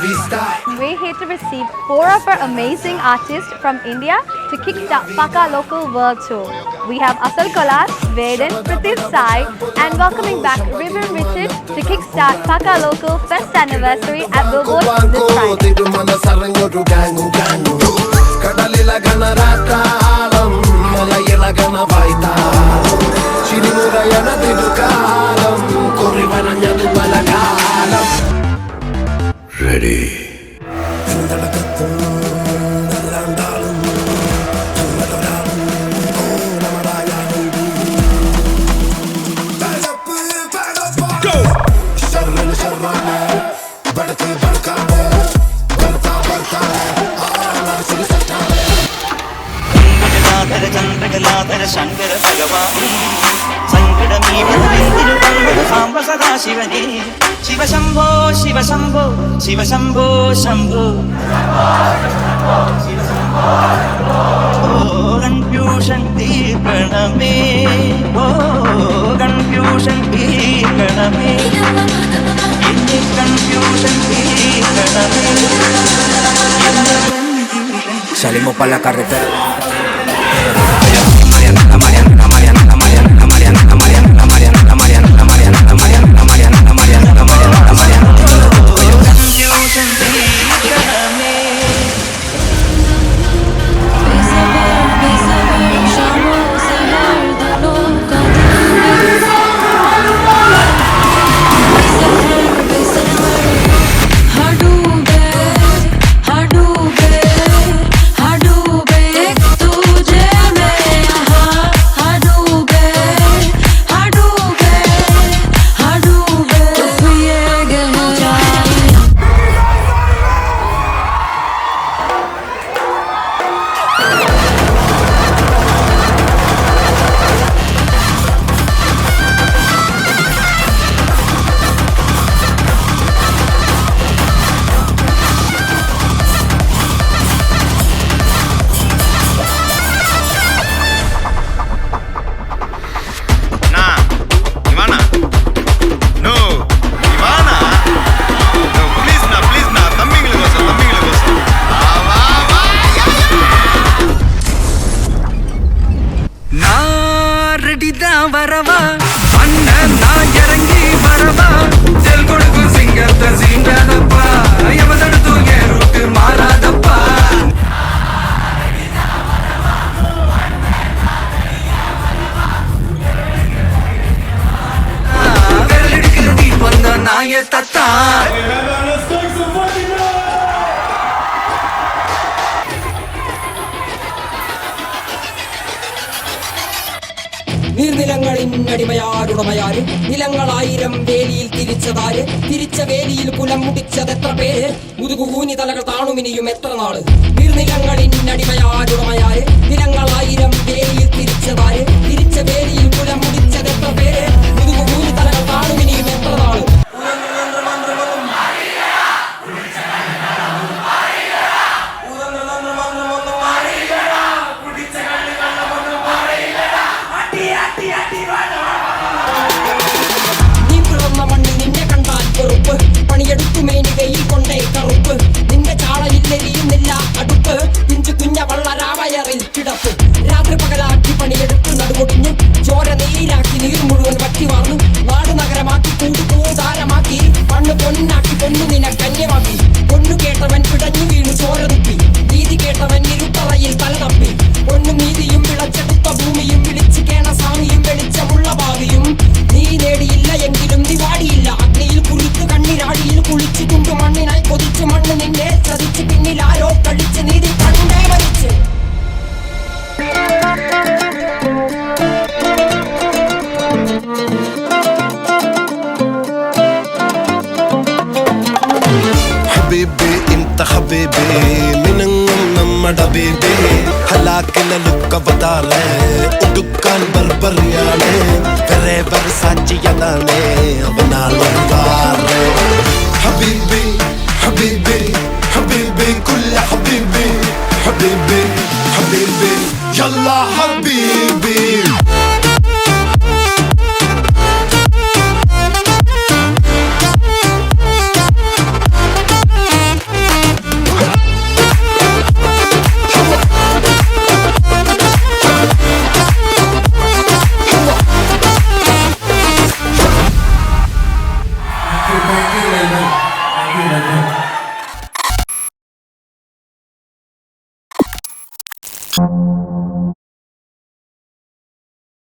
We're here to receive 4 of our amazing artists from India to kickstart Paka Local World Tour. We have Asal Kolas, Vedan, Prithvi Sai, and welcoming back River Richard to kickstart Paka Local First Anniversary at Billboard this Friday. Ready. ചന്ദ്രകലാധര Shankara ഭഗവാൻ സങ്കടമീ സാംബ സദാശിവനേ ശിവശംഭോ ശിവശംഭോ ശിവശംഭോ ശംഭോ confusion തീർക്കണമേ ഓ confusion തീർക്കണമേ എന്റെ confusion തീർക്കണമേ Salimos para la carretera. வரவா அண்ணன் நான் இறங்கி வரவா தெல் கொடுக்கு சிங்கத்தை சீண்டாதப்பா எவதடுத்து என் ரூட்டு மாறாதப்பா விரலெடுக்கிற நீ வந்த நாய தத்தா നീർനിലങ്ങളിന്നടിമയാരുടമയാര് നിലങ്ങളായിരം വേലിയിൽ തിരിച്ചതാര് തിരിച്ച വേലിയിൽ കുലം മുടിച്ചതെത്ര പേര് മുതുകുകൂനി തലകൾ താണുമിനിയും എത്ര നാള് നീർനിലങ്ങളിന്നടിമയാരുടമയാര് നിലങ്ങളായിരം വേലിയിൽ തിരിച്ചതാര് തിരിച്ച വേലിയിൽ കുലം മുടിച്ചതെത്ര പേര് മുതുകുകൂനി തലകൾ താണുമിനിയും എത്ര നാള് പണിയെടുത്തു മേനി വെയിൽ കൊണ്ടേ കറുപ്പ് നിന്റെ ചാളയില്ലെരിയുന്നില്ല അടുപ്പ് പിഞ്ചു കുഞ്ഞ വള്ളരാവയറിൽ കിടപ്പ് രാത്രി പകലാക്കി പണിയെടുത്ത് നടുകൊടിഞ്ഞു ചോര നീരാക്കി നീർ മുഴുവൻ വറ്റി വാർന്നു നാട് നഗരമാക്കി കൂട്ടുകൂതാരമാക്കി മണ്ണ് പൊന്നാക്കി പൊന്നു നിന കന്യമാക്കി പൊന്നു കേട്ടവൻ പിടഞ്ഞു വീണു ചോര തുപ്പി നീതി കേട്ടവൻ ഇരുട്ടറയിൽ തല തപ്പി പൊന്നും നീതിയും വിളച്ചെടുത്ത ഭൂമിയും വിളിച്ചു കേണ സാമിയും വെളിച്ചമുള്ള ഭാവിയും നീ നേടിയില്ല എങ്കിലും നീ വാടിയില്ല അഗ്നിയിൽ കുളിച്ചു കണ്ണിരാടിയിൽ കുളിച്ചു കുണ്ടു മണ്ണിനായി കൊതിച്ചു മണ്ണ് നിന്നെ ചതിച്ചു പിന്നിൽ ആരോ കളിച്ച് നീതി കണ്ടേ മരിച്ച് حبيبي انت حبيبي മിനുങ്ങും നമ്മുടെ ബേബി ഹലാക്കിലെ ലുക്ക് അവതാറേ ഉടുക്കാൻ ബർബറിയാണ് വെറേ വെറസാച്ചിയതാണ്